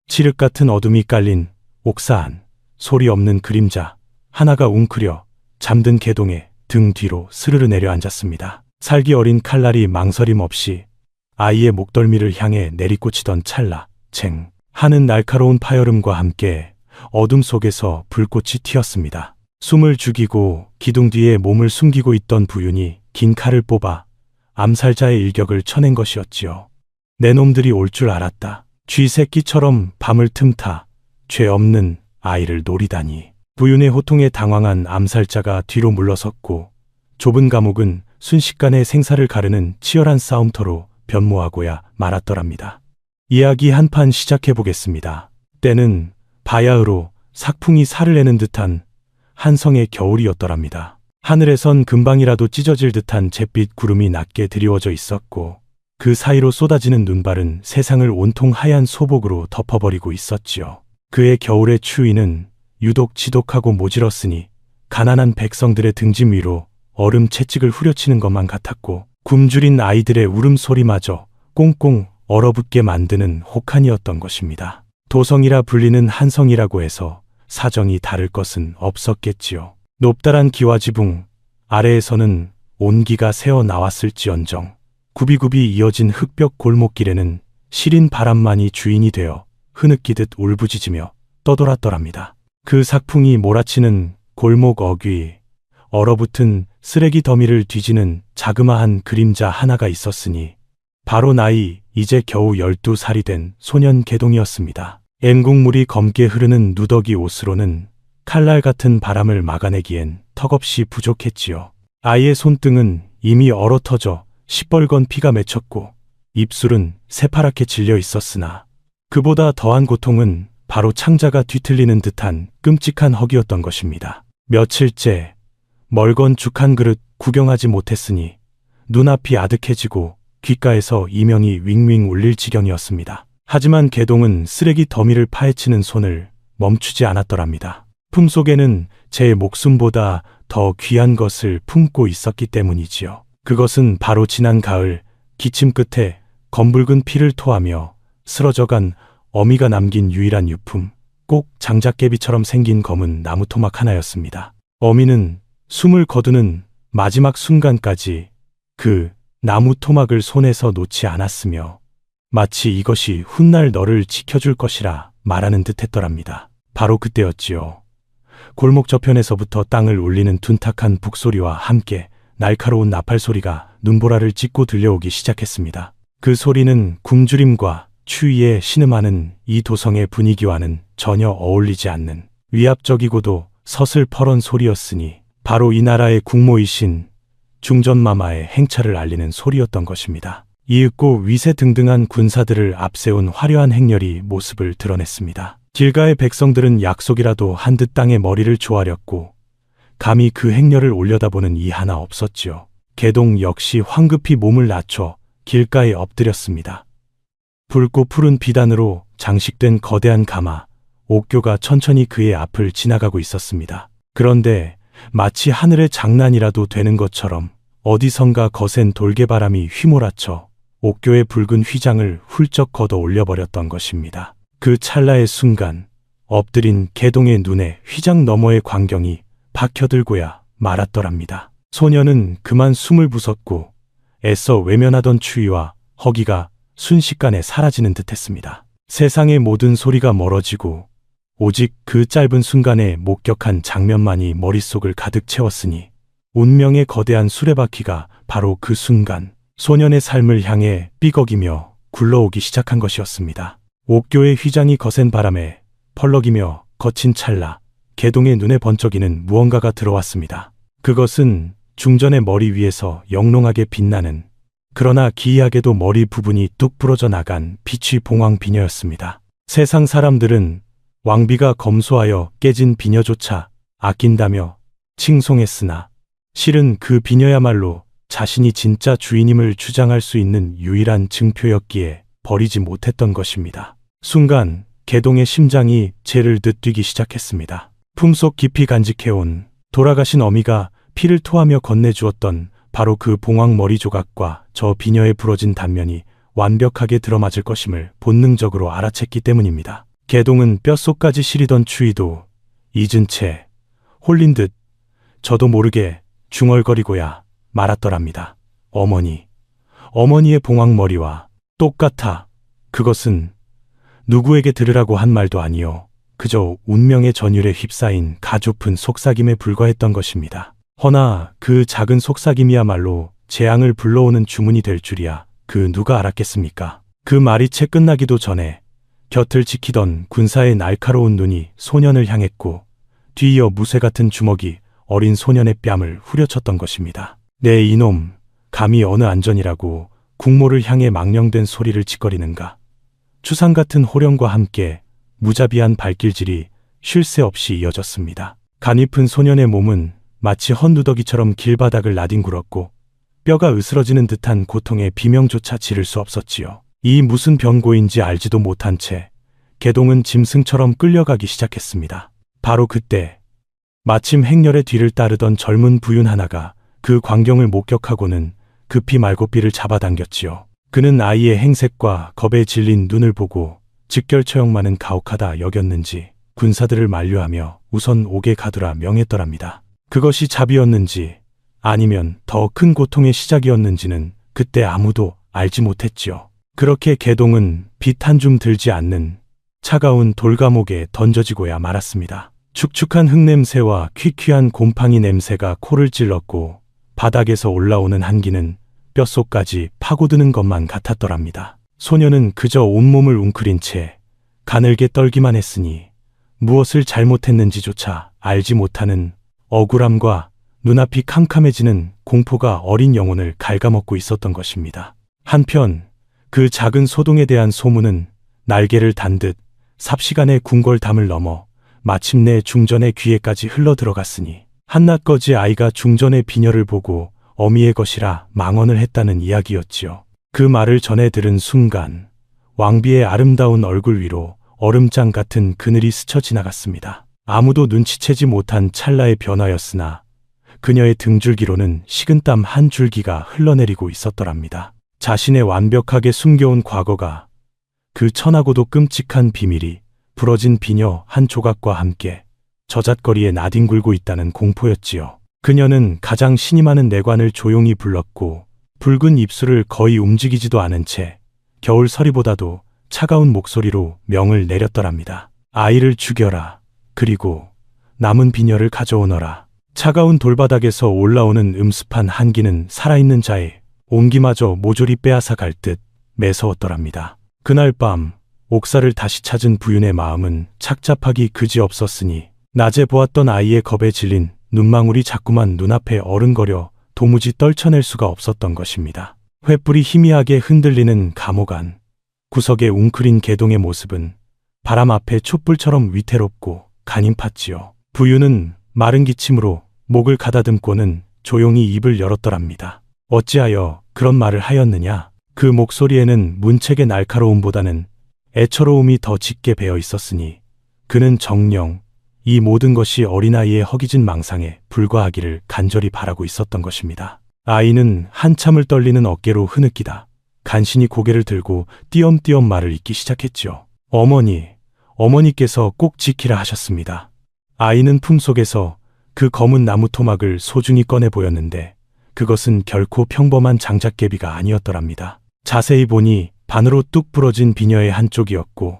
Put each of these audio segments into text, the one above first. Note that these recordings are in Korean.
칠흑 같은 어둠이 깔린 옥사 안, 소리 없는 그림자 하나가 웅크려 잠든 개동의 등 뒤로 스르르 내려앉았습니다. 살기 어린 칼날이 망설임 없이 아이의 목덜미를 향해 내리꽂히던 찰나, 쟁 하는 날카로운 파열음과 함께 어둠 속에서 불꽃이 튀었습니다. 숨을 죽이고 기둥 뒤에 몸을 숨기고 있던 부윤이 긴 칼을 뽑아 암살자의 일격을 쳐낸 것이었지요. 내 놈들이 올 줄 알았다. 쥐새끼처럼 밤을 틈타 죄 없는 아이를 노리다니. 부윤의 호통에 당황한 암살자가 뒤로 물러섰고 좁은 감옥은 순식간에 생사를 가르는 치열한 싸움터로 변모하고야 말았더랍니다. 이야기 한판 시작해 보겠습니다. 때는 바야흐로 삭풍이 살을 내는 듯한 한성의 겨울이었더랍니다. 하늘에선 금방이라도 찢어질 듯한 잿빛 구름이 낮게 드리워져 있었고 그 사이로 쏟아지는 눈발은 세상을 온통 하얀 소복으로 덮어버리고 있었지요. 그의 겨울의 추위는 유독 지독하고 모질었으니 가난한 백성들의 등짐 위로 얼음 채찍을 후려치는 것만 같았고 굶주린 아이들의 울음소리마저 꽁꽁 얼어붙게 만드는 혹한이었던 것입니다. 도성이라 불리는 한성이라고 해서 사정이 다를 것은 없었겠지요. 높다란 기와지붕 아래에서는 온기가 새어 나왔을지언정 굽이굽이 이어진 흙벽 골목길에는 시린 바람만이 주인이 되어 흐느끼듯 울부짖으며 떠돌았더랍니다. 그 삭풍이 몰아치는 골목 어귀 얼어붙은 쓰레기 더미를 뒤지는 자그마한 그림자 하나가 있었으니 바로 나이 이제 겨우 12살이 된 소년 개동이었습니다. 앵국물이 검게 흐르는 누더기 옷으로는 칼날 같은 바람을 막아내기엔 턱없이 부족했지요. 아이의 손등은 이미 얼어터져 시뻘건 피가 맺혔고 입술은 새파랗게 질려 있었으나 그보다 더한 고통은 바로 창자가 뒤틀리는 듯한 끔찍한 허기였던 것입니다. 며칠째 멀건 죽 한 그릇 구경하지 못했으니 눈앞이 아득해지고 귓가에서 이명이 윙윙 울릴 지경이었습니다. 하지만 개동은 쓰레기 더미를 파헤치는 손을 멈추지 않았더랍니다. 품속에는 제 목숨보다 더 귀한 것을 품고 있었기 때문이지요. 그것은 바로 지난 가을 기침 끝에 검붉은 피를 토하며 쓰러져간 어미가 남긴 유일한 유품, 꼭 장작개비처럼 생긴 검은 나무 토막 하나였습니다. 어미는 숨을 거두는 마지막 순간까지 그 나무 토막을 손에서 놓지 않았으며 마치 이것이 훗날 너를 지켜줄 것이라 말하는 듯 했더랍니다. 바로 그때였지요. 골목 저편에서부터 땅을 울리는 둔탁한 북소리와 함께 날카로운 나팔 소리가 눈보라를 찢고 들려오기 시작했습니다. 그 소리는 굶주림과 추위에 신음하는 이 도성의 분위기와는 전혀 어울리지 않는 위압적이고도 서슬퍼런 소리였으니 바로 이 나라의 국모이신 중전마마의 행차를 알리는 소리였던 것입니다. 이윽고 위세등등한 군사들을 앞세운 화려한 행렬이 모습을 드러냈습니다. 길가의 백성들은 약속이라도 한 듯 땅에 머리를 조아렸고 감히 그 행렬을 올려다보는 이 하나 없었지요. 개동 역시 황급히 몸을 낮춰 길가에 엎드렸습니다. 붉고 푸른 비단으로 장식된 거대한 가마, 옥교가 천천히 그의 앞을 지나가고 있었습니다. 그런데 마치 하늘의 장난이라도 되는 것처럼 어디선가 거센 돌개바람이 휘몰아쳐 옥교의 붉은 휘장을 훌쩍 걷어 올려버렸던 것입니다. 그 찰나의 순간 엎드린 개동의 눈에 휘장 너머의 광경이 박혀들고야 말았더랍니다. 소녀는 그만 숨을 부섰고 애써 외면하던 추위와 허기가 순식간에 사라지는 듯했습니다. 세상의 모든 소리가 멀어지고 오직 그 짧은 순간에 목격한 장면만이 머릿속을 가득 채웠으니 운명의 거대한 수레바퀴가 바로 그 순간 소년의 삶을 향해 삐걱이며 굴러오기 시작한 것이었습니다. 옥교의 휘장이 거센 바람에 펄럭이며 거친 찰나 개동의 눈에 번쩍이는 무언가가 들어왔습니다. 그것은 중전의 머리 위에서 영롱하게 빛나는 그러나 기이하게도 머리 부분이 뚝 부러져 나간 빛의 봉황 비녀였습니다. 세상 사람들은 왕비가 검소하여 깨진 비녀조차 아낀다며 칭송했으나 실은 그 비녀야말로 자신이 진짜 주인임을 주장할 수 있는 유일한 증표였기에 버리지 못했던 것입니다. 순간 개동의 심장이 재를 듯 뛰기 시작했습니다. 품속 깊이 간직해온 돌아가신 어미가 피를 토하며 건네주었던 바로 그 봉황 머리 조각과 저 비녀의 부러진 단면이 완벽하게 들어맞을 것임을 본능적으로 알아챘기 때문입니다. 개동은 뼛속까지 시리던 추위도 잊은 채 홀린 듯 저도 모르게 중얼거리고야 말았더랍니다. 어머니의 봉황머리와 똑같아. 그것은 누구에게 들으라고 한 말도 아니요. 그저 운명의 전율에 휩싸인 가냘픈 속삭임에 불과했던 것입니다. 허나 그 작은 속삭임이야말로 재앙을 불러오는 주문이 될 줄이야 그 누가 알았겠습니까? 그 말이 채 끝나기도 전에 곁을 지키던 군사의 날카로운 눈이 소년을 향했고 뒤이어 무쇠 같은 주먹이 어린 소년의 뺨을 후려쳤던 것입니다. 네 이놈, 감히 어느 안전이라고 국모를 향해 망령된 소리를 짓거리는가. 추상 같은 호령과 함께 무자비한 발길질이 쉴 새 없이 이어졌습니다. 가냘픈 소년의 몸은 마치 헌누더기처럼 길바닥을 나뒹굴었고 뼈가 으스러지는 듯한 고통에 비명조차 지를 수 없었지요. 이 무슨 병고인지 알지도 못한 채 개동은 짐승처럼 끌려가기 시작했습니다. 바로 그때 마침 행렬의 뒤를 따르던 젊은 부윤 하나가 그 광경을 목격하고는 급히 말고삐를 잡아당겼지요. 그는 아이의 행색과 겁에 질린 눈을 보고 즉결처형만은 가혹하다 여겼는지 군사들을 만류하며 우선 옥에 가두라 명했더랍니다. 그것이 자비였는지 아니면 더 큰 고통의 시작이었는지는 그때 아무도 알지 못했지요. 그렇게 개동은 빛 한 줌 들지 않는 차가운 돌감옥에 던져지고야 말았습니다. 축축한 흙냄새와 퀴퀴한 곰팡이 냄새가 코를 찔렀고 바닥에서 올라오는 한기는 뼛속까지 파고드는 것만 같았더랍니다. 소녀는 그저 온몸을 웅크린 채 가늘게 떨기만 했으니 무엇을 잘못했는지조차 알지 못하는 억울함과 눈앞이 캄캄해지는 공포가 어린 영혼을 갉아먹고 있었던 것입니다. 한편 그 작은 소동에 대한 소문은 날개를 단 듯 삽시간의 궁궐담을 넘어 마침내 중전의 귀에까지 흘러들어갔으니 한낱거지 아이가 중전의 비녀를 보고 어미의 것이라 망언을 했다는 이야기였지요. 그 말을 전해 들은 순간 왕비의 아름다운 얼굴 위로 얼음장 같은 그늘이 스쳐 지나갔습니다. 아무도 눈치채지 못한 찰나의 변화였으나 그녀의 등줄기로는 식은땀 한 줄기가 흘러내리고 있었더랍니다. 자신의 완벽하게 숨겨온 과거가 그 천하고도 끔찍한 비밀이 부러진 비녀 한 조각과 함께 저잣거리에 나뒹굴고 있다는 공포였지요. 그녀는 가장 신이 많은 내관을 조용히 불렀고 붉은 입술을 거의 움직이지도 않은 채 겨울 서리보다도 차가운 목소리로 명을 내렸더랍니다. 아이를 죽여라. 그리고 남은 비녀를 가져오너라. 차가운 돌바닥에서 올라오는 음습한 한기는 살아있는 자의 온기마저 모조리 빼앗아 갈 듯 매서웠더랍니다. 그날 밤 옥사를 다시 찾은 부윤의 마음은 착잡하기 그지없었으니 낮에 보았던 아이의 겁에 질린 눈망울이 자꾸만 눈앞에 어른거려 도무지 떨쳐낼 수가 없었던 것입니다. 횃불이 희미하게 흔들리는 감옥 안 구석에 웅크린 개동의 모습은 바람 앞에 촛불처럼 위태롭고 간임팠지요. 부윤은 마른 기침으로 목을 가다듬고는 조용히 입을 열었더랍니다. 어찌하여 그런 말을 하였느냐? 그 목소리에는 문책의 날카로움보다는 애처로움이 더 짙게 배어 있었으니 그는 정녕 이 모든 것이 어린아이의 허기진 망상에 불과하기를 간절히 바라고 있었던 것입니다. 아이는 한참을 떨리는 어깨로 흐느끼다 간신히 고개를 들고 띄엄띄엄 말을 잇기 시작했지요. 어머니께서 꼭 지키라 하셨습니다. 아이는 품속에서 그 검은 나무 토막을 소중히 꺼내 보였는데 그것은 결코 평범한 장작개비가 아니었더랍니다. 자세히 보니 반으로 뚝 부러진 비녀의 한쪽이었고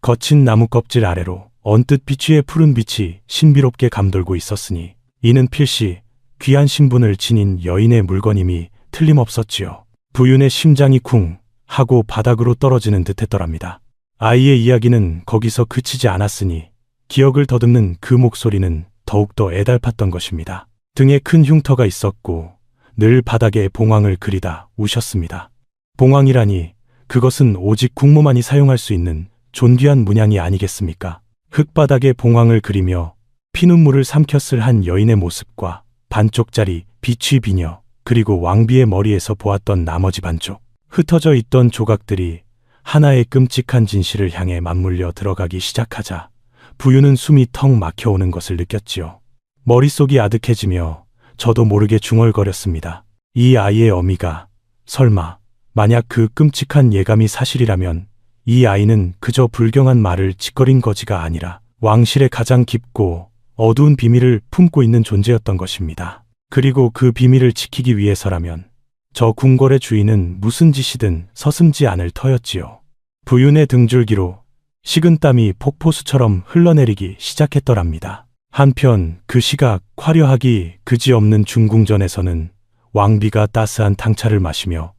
거친 나무 껍질 아래로 언뜻 비취의 푸른 빛이 신비롭게 감돌고 있었으니 이는 필시 귀한 신분을 지닌 여인의 물건임이 틀림없었지요. 부윤의 심장이 쿵 하고 바닥으로 떨어지는 듯했더랍니다. 아이의 이야기는 거기서 그치지 않았으니 기억을 더듬는 그 목소리는 더욱더 애달팠던 것입니다. 등에 큰 흉터가 있었고 늘 바닥에 봉황을 그리다 우셨습니다. 봉황이라니 그것은 오직 국모만이 사용할 수 있는 존귀한 문양이 아니겠습니까? 흙바닥에 봉황을 그리며 피눈물을 삼켰을 한 여인의 모습과 반쪽짜리 비취 비녀 그리고 왕비의 머리에서 보았던 나머지 반쪽 흩어져 있던 조각들이 하나의 끔찍한 진실을 향해 맞물려 들어가기 시작하자 부윤은 숨이 턱 막혀오는 것을 느꼈지요. 머릿속이 아득해지며 저도 모르게 중얼거렸습니다. 이 아이의 어미가 설마 만약 그 끔찍한 예감이 사실이라면 이 아이는 그저 불경한 말을 짓거린 거지가 아니라 왕실의 가장 깊고 어두운 비밀을 품고 있는 존재였던 것입니다. 그리고 그 비밀을 지키기 위해서라면 저 궁궐의 주인은 무슨 짓이든 서슴지 않을 터였지요. 부윤의 등줄기로 식은땀이 폭포수처럼 흘러내리기 시작했더랍니다. 한편 그 시각 화려하기 그지없는 중궁전에서는 왕비가 따스한 탕차를 마시며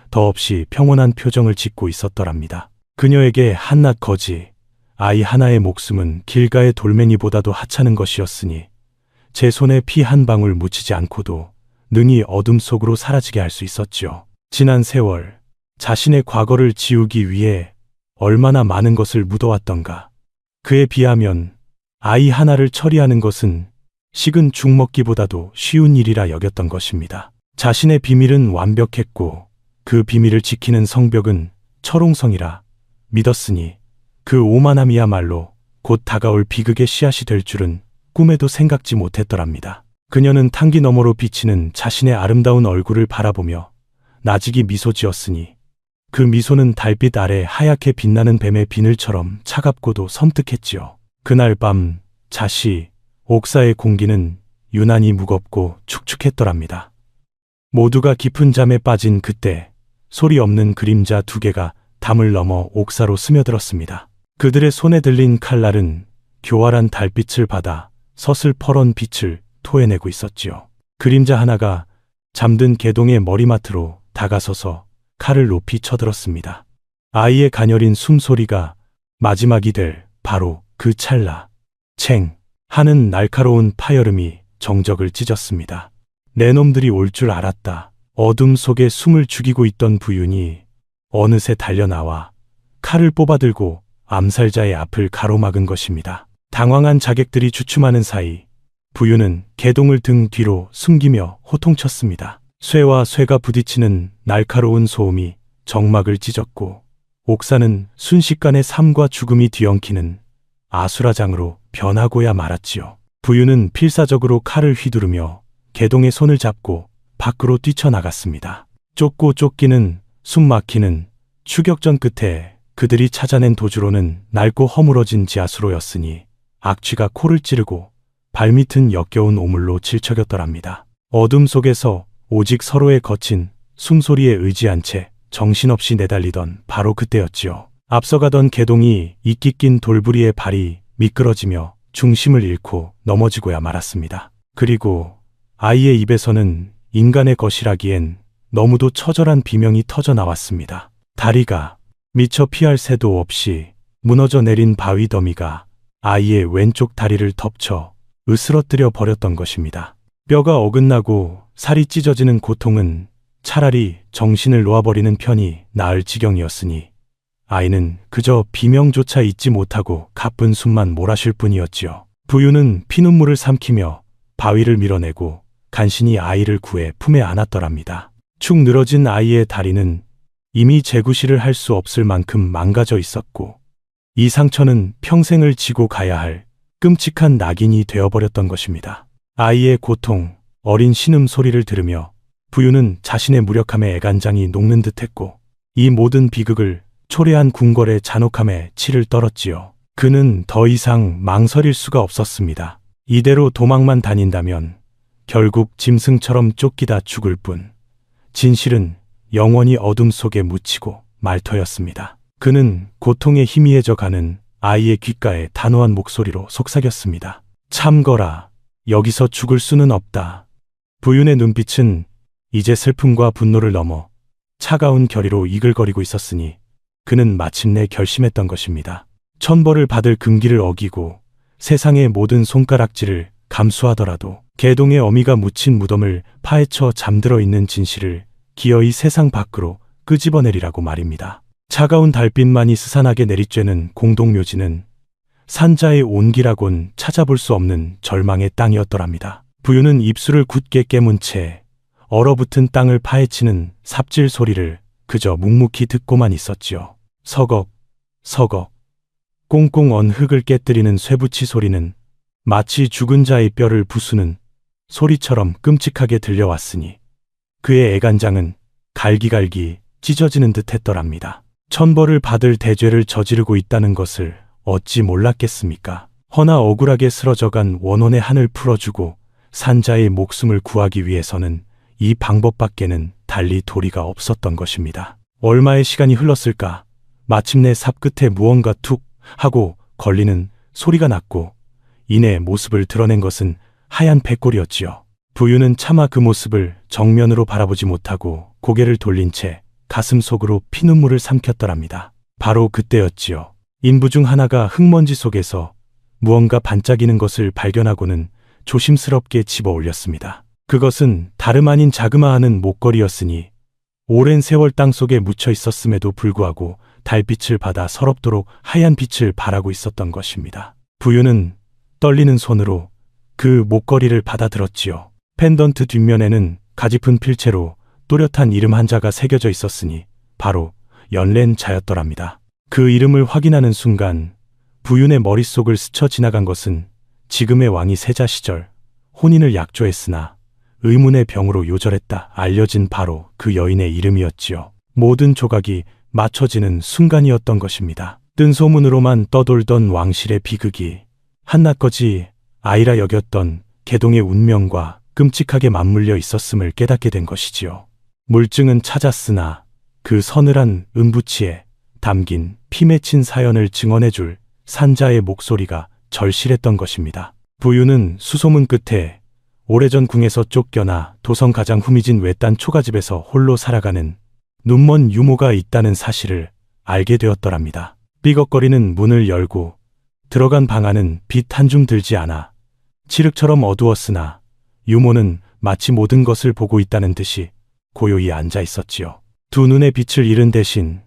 더없이 평온한 표정을 짓고 있었더랍니다. 그녀에게 한낱 거지, 아이 하나의 목숨은 길가의 돌멩이보다도 하찮은 것이었으니 제 손에 피 한 방울 묻히지 않고도 능히 어둠 속으로 사라지게 할 수 있었지요. 지난 세월, 자신의 과거를 지우기 위해 얼마나 많은 것을 묻어왔던가. 그에 비하면 아이 하나를 처리하는 것은 식은 죽 먹기보다도 쉬운 일이라 여겼던 것입니다. 자신의 비밀은 완벽했고 그 비밀을 지키는 성벽은 철옹성이라 믿었으니 그 오만함이야말로 곧 다가올 비극의 씨앗이 될 줄은 꿈에도 생각지 못했더랍니다. 그녀는 탕기 너머로 비치는 자신의 아름다운 얼굴을 바라보며 나직이 미소 지었으니 그 미소는 달빛 아래 하얗게 빛나는 뱀의 비늘처럼 차갑고도 섬뜩했지요. 그날 밤 자시 옥사의 공기는 유난히 무겁고 축축했더랍니다. 모두가 깊은 잠에 빠진 그때 소리 없는 그림자 두 개가 담을 넘어 옥사로 스며들었습니다. 그들의 손에 들린 칼날은 교활한 달빛을 받아 서슬퍼런 빛을 토해내고 있었지요. 그림자 하나가 잠든 개동의 머리맡으로 다가서서 칼을 높이 쳐들었습니다. 아이의 가녀린 숨소리가 마지막이 될 바로 그 찰나 챙 하는 날카로운 파열음이 정적을 찢었습니다. 내 놈들이 올 줄 알았다. 어둠 속에 숨을 죽이고 있던 부윤이 어느새 달려나와 칼을 뽑아들고 암살자의 앞을 가로막은 것입니다. 당황한 자객들이 주춤하는 사이 부윤은 개동을 등 뒤로 숨기며 호통쳤습니다. 쇠와 쇠가 부딪히는 날카로운 소음이 정막을 찢었고 옥사는 순식간에 삶과 죽음이 뒤엉키는 아수라장으로 변하고야 말았지요. 부윤은 필사적으로 칼을 휘두르며 개동의 손을 잡고 밖으로 뛰쳐나갔습니다. 쫓고 쫓기는 숨 막히는 추격전 끝에 그들이 찾아낸 도주로는 낡고 허물어진 지하수로였으니 악취가 코를 찌르고 발밑은 역겨운 오물로 질척였더랍니다. 어둠 속에서 오직 서로의 거친 숨소리에 의지한 채 정신없이 내달리던 바로 그때였지요. 앞서가던 개동이 이끼 낀 돌부리에 발이 미끄러지며 중심을 잃고 넘어지고야 말았습니다. 그리고 아이의 입에서는 인간의 것이라기엔 너무도 처절한 비명이 터져 나왔습니다. 다리가 미처 피할 새도 없이 무너져 내린 바위 더미가 아이의 왼쪽 다리를 덮쳐 으스러뜨려 버렸던 것입니다. 뼈가 어긋나고 살이 찢어지는 고통은 차라리 정신을 놓아버리는 편이 나을 지경이었으니 아이는 그저 비명조차 잊지 못하고 가쁜 숨만 몰아쉴 뿐이었지요. 부유는 피눈물을 삼키며 바위를 밀어내고 간신히 아이를 구해 품에 안았더랍니다. 축 늘어진 아이의 다리는 이미 재구실을 할 수 없을 만큼 망가져 있었고 이 상처는 평생을 지고 가야 할 끔찍한 낙인이 되어버렸던 것입니다. 아이의 고통, 어린 신음 소리를 들으며 부유는 자신의 무력함에 애간장이 녹는 듯했고 이 모든 비극을 초래한 궁궐의 잔혹함에 치를 떨었지요. 그는 더 이상 망설일 수가 없었습니다. 이대로 도망만 다닌다면 결국 짐승처럼 쫓기다 죽을 뿐 진실은 영원히 어둠 속에 묻히고 말 터였습니다. 그는 고통에 희미해져 가는 아이의 귓가에 단호한 목소리로 속삭였습니다. 참거라. 여기서 죽을 수는 없다. 부윤의 눈빛은 이제 슬픔과 분노를 넘어 차가운 결의로 이글거리고 있었으니 그는 마침내 결심했던 것입니다. 천벌을 받을 금기를 어기고 세상의 모든 손가락질을 감수하더라도 개동의 어미가 묻힌 무덤을 파헤쳐 잠들어 있는 진실을 기어이 세상 밖으로 끄집어내리라고 말입니다. 차가운 달빛만이 스산하게 내리쬐는 공동묘지는 산자의 온기라곤 찾아볼 수 없는 절망의 땅이었더랍니다. 부유는 입술을 굳게 깨문 채 얼어붙은 땅을 파헤치는 삽질 소리를 그저 묵묵히 듣고만 있었지요. 서걱, 서걱, 꽁꽁 언 흙을 깨뜨리는 쇠붙이 소리는 마치 죽은 자의 뼈를 부수는 소리처럼 끔찍하게 들려왔으니 그의 애간장은 갈기갈기 찢어지는 듯 했더랍니다. 천벌을 받을 대죄를 저지르고 있다는 것을 어찌 몰랐겠습니까? 허나 억울하게 쓰러져간 원혼의 한을 풀어주고 산자의 목숨을 구하기 위해서는 이 방법밖에는 달리 도리가 없었던 것입니다. 얼마의 시간이 흘렀을까? 마침내 삽 끝에 무언가 툭 하고 걸리는 소리가 났고 이내 모습을 드러낸 것은 하얀 백골이었지요. 부유는 차마 그 모습을 정면으로 바라보지 못하고 고개를 돌린 채 가슴 속으로 피눈물을 삼켰더랍니다. 바로 그때였지요. 인부 중 하나가 흙먼지 속에서 무언가 반짝이는 것을 발견하고는 조심스럽게 집어 올렸습니다. 그것은 다름 아닌 자그마하는 목걸이였으니 오랜 세월 땅속에 묻혀 있었음에도 불구하고 달빛을 받아 서럽도록 하얀 빛을 발하고 있었던 것입니다. 부유는 떨리는 손으로 그 목걸이를 받아들었지요. 펜던트 뒷면에는 가짚은 필체로 또렷한 이름 한자가 새겨져 있었으니 바로 연렌자였더랍니다. 그 이름을 확인하는 순간 부윤의 머릿속을 스쳐 지나간 것은 지금의 왕이 세자 시절 혼인을 약조했으나 의문의 병으로 요절했다 알려진 바로 그 여인의 이름이었지요. 모든 조각이 맞춰지는 순간이었던 것입니다. 뜬 소문으로만 떠돌던 왕실의 비극이 한낱거지 아이라 여겼던 개동의 운명과 끔찍하게 맞물려 있었음을 깨닫게 된 것이지요. 물증은 찾았으나 그 서늘한 은부치에 담긴 피 맺힌 사연을 증언해줄 산자의 목소리가 절실했던 것입니다. 부유는 수소문 끝에 오래전 궁에서 쫓겨나 도성 가장 후미진 외딴 초가집에서 홀로 살아가는 눈먼 유모가 있다는 사실을 알게 되었더랍니다. 삐걱거리는 문을 열고 들어간 방 안은 빛 한 줌 들지 않아 칠흑처럼 어두웠으나 유모는 마치 모든 것을 보고 있다는 듯이 고요히 앉아 있었지요. 두 눈의 빛을 잃은 대신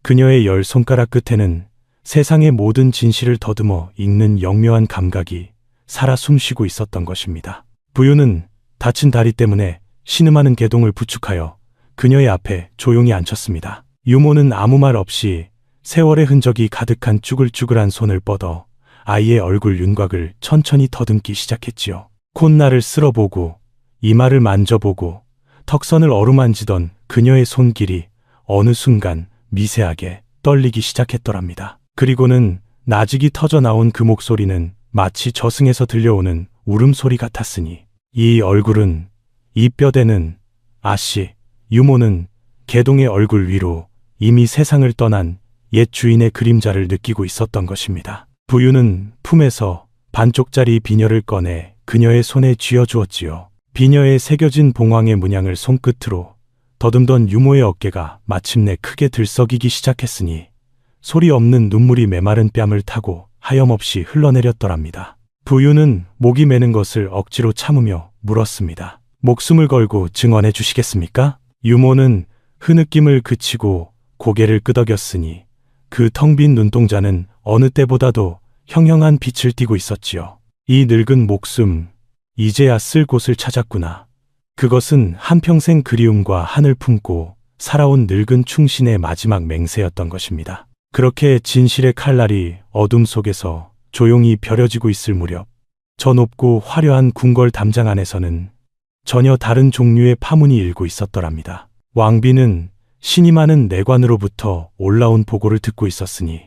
그녀의 열 손가락 끝에는 세상의 모든 진실을 더듬어 읽는 영묘한 감각이 살아 숨쉬고 있었던 것입니다. 부유는 다친 다리 때문에 신음하는 개동을 부축하여 그녀의 앞에 조용히 앉혔습니다. 유모는 아무 말 없이 세월의 흔적이 가득한 쭈글쭈글한 손을 뻗어 아이의 얼굴 윤곽을 천천히 더듬기 시작했지요. 콧날을 쓸어보고 이마를 만져보고 턱선을 어루만지던 그녀의 손길이 어느 순간 미세하게 떨리기 시작했더랍니다. 그리고는 나직이 터져 나온 그 목소리는 마치 저승에서 들려오는 울음소리 같았으니 이 얼굴은, 이 뼈대는, 아씨, 유모는 개동의 얼굴 위로 이미 세상을 떠난 옛 주인의 그림자를 느끼고 있었던 것입니다. 부유는 품에서 반쪽짜리 비녀를 꺼내 그녀의 손에 쥐어주었지요. 비녀에 새겨진 봉황의 문양을 손끝으로 더듬던 유모의 어깨가 마침내 크게 들썩이기 시작했으니 소리 없는 눈물이 메마른 뺨을 타고 하염없이 흘러내렸더랍니다. 부유는 목이 메는 것을 억지로 참으며 물었습니다. 목숨을 걸고 증언해 주시겠습니까? 유모는 흐느낌을 그치고 고개를 끄덕였으니 그 텅 빈 눈동자는 어느 때보다도 형형한 빛을 띠고 있었지요. 이 늙은 목숨, 이제야 쓸 곳을 찾았구나. 그것은 한평생 그리움과 한을 품고 살아온 늙은 충신의 마지막 맹세였던 것입니다. 그렇게 진실의 칼날이 어둠 속에서 조용히 벼려지고 있을 무렵 저 높고 화려한 궁궐 담장 안에서는 전혀 다른 종류의 파문이 일고 있었더랍니다. 왕비는 신임하는 내관으로부터 올라온 보고를 듣고 있었으니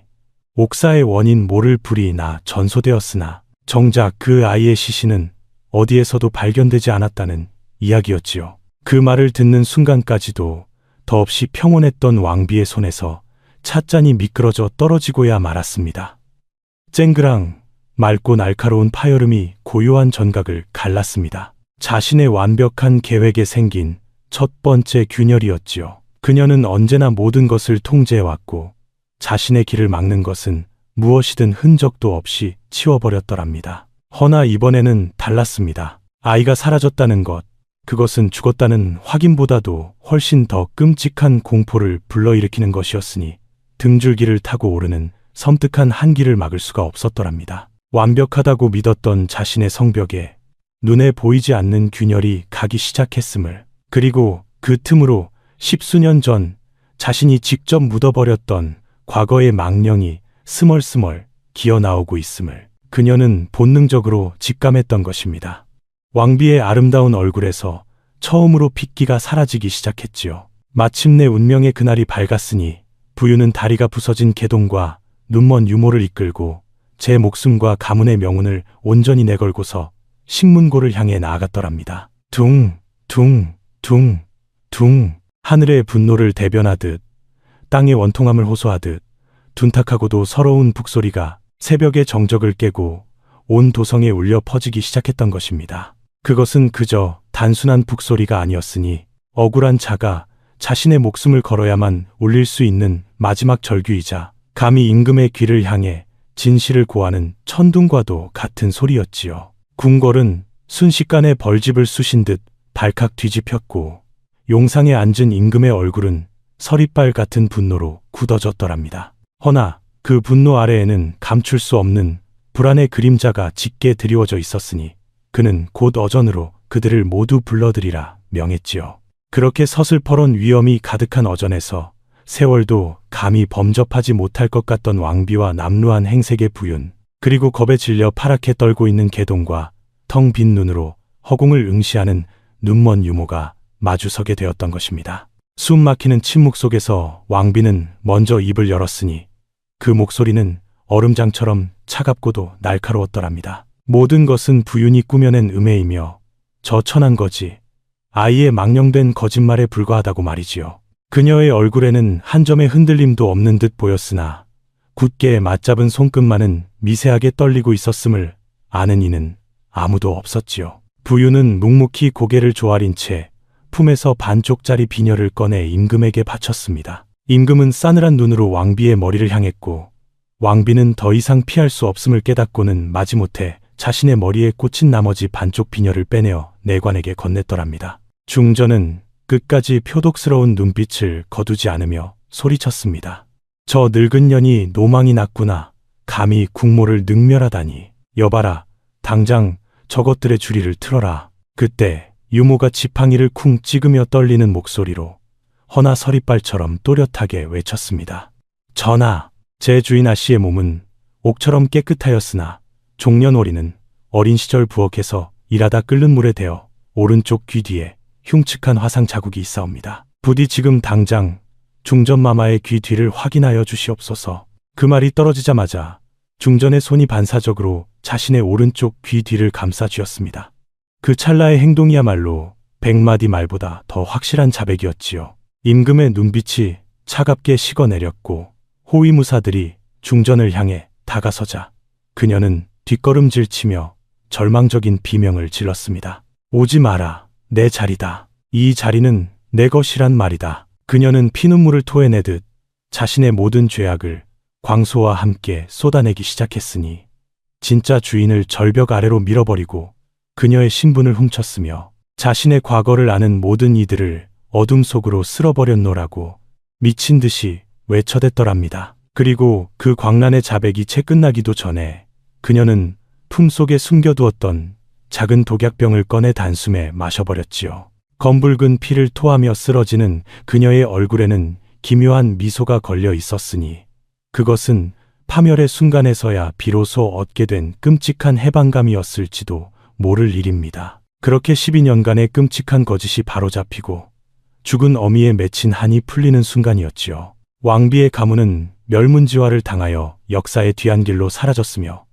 옥사의 원인 모를 불이 나 전소되었으나 정작 그 아이의 시신은 어디에서도 발견되지 않았다는 이야기였지요. 그 말을 듣는 순간까지도 더없이 평온했던 왕비의 손에서 찻잔이 미끄러져 떨어지고야 말았습니다. 쨍그랑 맑고 날카로운 파여름이 고요한 전각을 갈랐습니다. 자신의 완벽한 계획에 생긴 첫 번째 균열이었지요. 그녀는 언제나 모든 것을 통제해왔고 자신의 길을 막는 것은 무엇이든 흔적도 없이 치워버렸더랍니다. 허나 이번에는 달랐습니다. 아이가 사라졌다는 것, 그것은 죽었다는 확인보다도 훨씬 더 끔찍한 공포를 불러일으키는 것이었으니 등줄기를 타고 오르는 섬뜩한 한기를 막을 수가 없었더랍니다. 완벽하다고 믿었던 자신의 성벽에 눈에 보이지 않는 균열이 가기 시작했음을, 그리고 그 틈으로 십수년 전 자신이 직접 묻어버렸던 과거의 망령이 스멀스멀 기어나오고 있음을 그녀는 본능적으로 직감했던 것입니다. 왕비의 아름다운 얼굴에서 처음으로 핏기가 사라지기 시작했지요. 마침내 운명의 그날이 밝았으니 부유는 다리가 부서진 개동과 눈먼 유모를 이끌고 제 목숨과 가문의 명운을 온전히 내걸고서 식문고를 향해 나아갔더랍니다. 둥, 둥, 둥, 둥. 하늘의 분노를 대변하듯 땅의 원통함을 호소하듯 둔탁하고도 서러운 북소리가 새벽의 정적을 깨고 온 도성에 울려 퍼지기 시작했던 것입니다. 그것은 그저 단순한 북소리가 아니었으니 억울한 자가 자신의 목숨을 걸어야만 울릴 수 있는 마지막 절규이자 감히 임금의 귀를 향해 진실을 고하는 천둥과도 같은 소리였지요. 궁궐은 순식간에 벌집을 쑤신 듯 발칵 뒤집혔고 용상에 앉은 임금의 얼굴은 서리빨 같은 분노로 굳어졌더랍니다. 허나 그 분노 아래에는 감출 수 없는 불안의 그림자가 짙게 드리워져 있었으니 그는 곧 어전으로 그들을 모두 불러들이라 명했지요. 그렇게 서슬퍼런 위험이 가득한 어전에서 세월도 감히 범접하지 못할 것 같던 왕비와 남루한 행색의 부윤, 그리고 겁에 질려 파랗게 떨고 있는 개동과 텅 빈 눈으로 허공을 응시하는 눈먼 유모가 마주서게 되었던 것입니다. 숨 막히는 침묵 속에서 왕비는 먼저 입을 열었으니 그 목소리는 얼음장처럼 차갑고도 날카로웠더랍니다. 모든 것은 부윤이 꾸며낸 음해이며 저 천한 거지, 아이의 망령된 거짓말에 불과하다고 말이지요. 그녀의 얼굴에는 한 점의 흔들림도 없는 듯 보였으나 굳게 맞잡은 손끝만은 미세하게 떨리고 있었음을 아는 이는 아무도 없었지요. 부윤은 묵묵히 고개를 조아린 채 품에서 반쪽짜리 비녀를 꺼내 임금에게 바쳤습니다. 임금은 싸늘한 눈으로 왕비의 머리를 향했고 왕비는 더 이상 피할 수 없음을 깨닫고는 마지못해 자신의 머리에 꽂힌 나머지 반쪽 비녀를 빼내어 내관에게 건넸더랍니다. 중전은 끝까지 표독스러운 눈빛을 거두지 않으며 소리쳤습니다. 저 늙은 년이 노망이 났구나. 감히 국모를 능멸하다니. 여봐라, 당장 저것들의 주리를 틀어라. 그때 유모가 지팡이를 쿵 찍으며 떨리는 목소리로 허나 서리빨처럼 또렷하게 외쳤습니다. 전하, 제 주인 아씨의 몸은 옥처럼 깨끗하였으나 종년오리는 어린 시절 부엌에서 일하다 끓는 물에 데어 오른쪽 귀 뒤에 흉측한 화상 자국이 있사옵니다. 부디 지금 당장 중전마마의 귀 뒤를 확인하여 주시옵소서. 그 말이 떨어지자마자 중전의 손이 반사적으로 자신의 오른쪽 귀 뒤를 감싸 쥐었습니다. 그 찰나의 행동이야말로 100마디 말보다 더 확실한 자백이었지요. 임금의 눈빛이 차갑게 식어내렸고 호위무사들이 중전을 향해 다가서자 그녀는 뒷걸음질치며 절망적인 비명을 질렀습니다. 오지 마라. 내 자리다. 이 자리는 내 것이란 말이다. 그녀는 피눈물을 토해내듯 자신의 모든 죄악을 광소와 함께 쏟아내기 시작했으니 진짜 주인을 절벽 아래로 밀어버리고 그녀의 신분을 훔쳤으며 자신의 과거를 아는 모든 이들을 어둠 속으로 쓸어버렸노라고 미친 듯이 외쳐댔더랍니다. 그리고 그 광란의 자백이 채 끝나기도 전에 그녀는 품속에 숨겨두었던 작은 독약병을 꺼내 단숨에 마셔버렸지요. 검붉은 피를 토하며 쓰러지는 그녀의 얼굴에는 기묘한 미소가 걸려 있었으니 그것은 파멸의 순간에서야 비로소 얻게 된 끔찍한 해방감이었을지도 모를 일입니다. 그렇게 12년간의 끔찍한 거짓이 바로잡히고 죽은 어미에 맺힌 한이 풀리는 순간이었지요. 왕비의 가문은 멸문지화를 당하여 역사의 뒤안길로 사라졌으며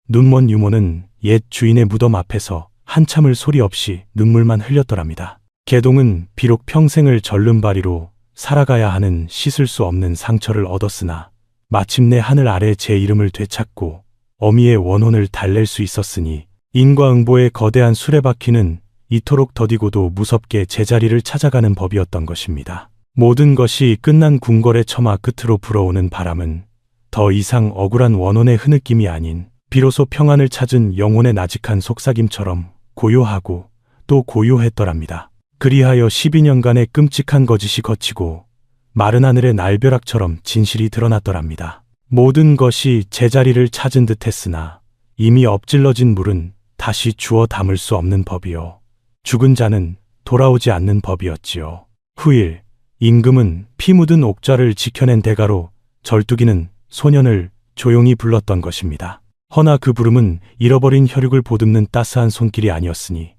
눈먼 유모는 옛 주인의 무덤 앞에서 한참을 소리 없이 눈물만 흘렸더랍니다. 개동은 비록 평생을 절름발이로 살아가야 하는 씻을 수 없는 상처를 얻었으나 마침내 하늘 아래 제 이름을 되찾고 어미의 원혼을 달랠 수 있었으니 인과응보의 거대한 수레바퀴는 이토록 더디고도 무섭게 제자리를 찾아가는 법이었던 것입니다. 모든 것이 끝난 궁궐의 처마 끝으로 불어오는 바람은 더 이상 억울한 원혼의 흐느낌이 아닌 비로소 평안을 찾은 영혼의 나직한 속삭임처럼 고요하고 또 고요했더랍니다. 그리하여 12년간의 끔찍한 거짓이 거치고 마른 하늘의 날벼락처럼 진실이 드러났더랍니다. 모든 것이 제자리를 찾은 듯했으나 이미 엎질러진 물은 다시 주워 담을 수 없는 법이요. 죽은 자는 돌아오지 않는 법이었지요. 후일 임금은 피 묻은 옥좌를 지켜낸 대가로 절뚝이는 소년을 조용히 불렀던 것입니다. 허나 그 부름은 잃어버린 혈육을 보듬는 따스한 손길이 아니었으니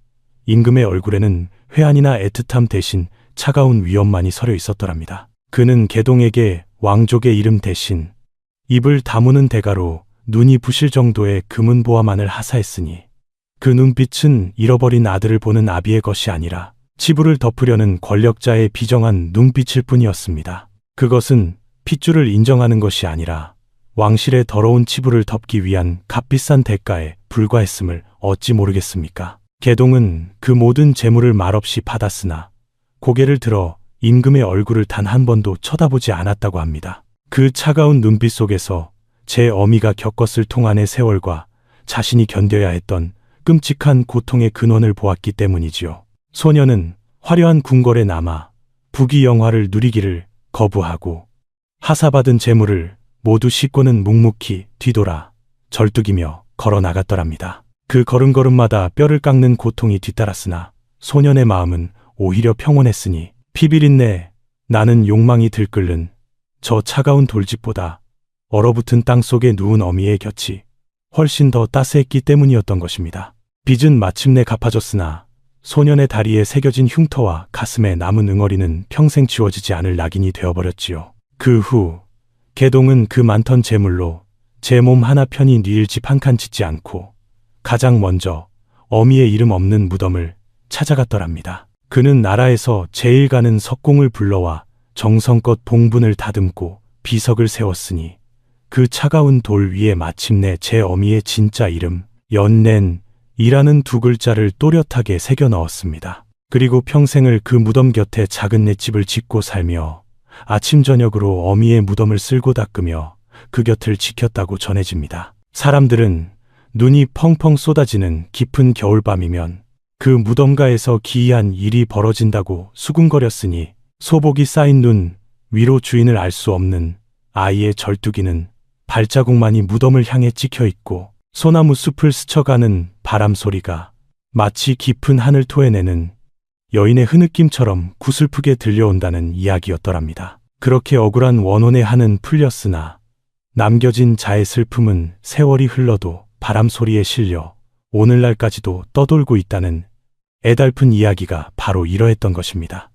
임금의 얼굴에는 회한이나 애틋함 대신 차가운 위엄만이 서려 있었더랍니다. 그는 개동에게 왕족의 이름 대신 입을 다무는 대가로 눈이 부실 정도의 금은 보화만을 하사했으니 그 눈빛은 잃어버린 아들을 보는 아비의 것이 아니라 치부를 덮으려는 권력자의 비정한 눈빛일 뿐이었습니다. 그것은 핏줄을 인정하는 것이 아니라 왕실의 더러운 치부를 덮기 위한 값비싼 대가에 불과했음을 어찌 모르겠습니까? 개동은 그 모든 재물을 말없이 받았으나 고개를 들어 임금의 얼굴을 단 한 번도 쳐다보지 않았다고 합니다. 그 차가운 눈빛 속에서 제 어미가 겪었을 동안의 세월과 자신이 견뎌야 했던 끔찍한 고통의 근원을 보았기 때문이지요. 소녀는 화려한 궁궐에 남아 부귀영화를 누리기를 거부하고 하사받은 재물을 모두 싣고는 묵묵히 뒤돌아 절뚝이며 걸어 나갔더랍니다. 그 걸음걸음마다 뼈를 깎는 고통이 뒤따랐으나 소년의 마음은 오히려 평온했으니 피비린내 나는 욕망이 들끓는 저 차가운 돌집보다 얼어붙은 땅 속에 누운 어미의 곁이 훨씬 더 따스했기 때문이었던 것입니다. 빚은 마침내 갚아졌으나 소년의 다리에 새겨진 흉터와 가슴에 남은 응어리는 평생 지워지지 않을 낙인이 되어버렸지요. 그 후 개동은 그 많던 재물로 제 몸 하나 편히 뉘일 집 한 칸 짓지 않고 가장 먼저 어미의 이름 없는 무덤을 찾아갔더랍니다. 그는 나라에서 제일 가는 석공을 불러와 정성껏 봉분을 다듬고 비석을 세웠으니 그 차가운 돌 위에 마침내 제 어미의 진짜 이름 연넨이라는 두 글자를 또렷하게 새겨 넣었습니다. 그리고 평생을 그 무덤 곁에 작은 냇집을 짓고 살며 아침 저녁으로 어미의 무덤을 쓸고 닦으며 그 곁을 지켰다고 전해집니다. 사람들은 눈이 펑펑 쏟아지는 깊은 겨울밤이면 그 무덤가에서 기이한 일이 벌어진다고 수군거렸으니 소복이 쌓인 눈 위로 주인을 알 수 없는 아이의 절뚝이는 발자국만이 무덤을 향해 찍혀 있고 소나무 숲을 스쳐가는 바람 소리가 마치 깊은 하늘 토해내는 여인의 흐느낌처럼 구슬프게 들려온다는 이야기였더랍니다. 그렇게 억울한 원혼의 한은 풀렸으나 남겨진 자의 슬픔은 세월이 흘러도 바람 소리에 실려 오늘날까지도 떠돌고 있다는 애달픈 이야기가 바로 이러했던 것입니다.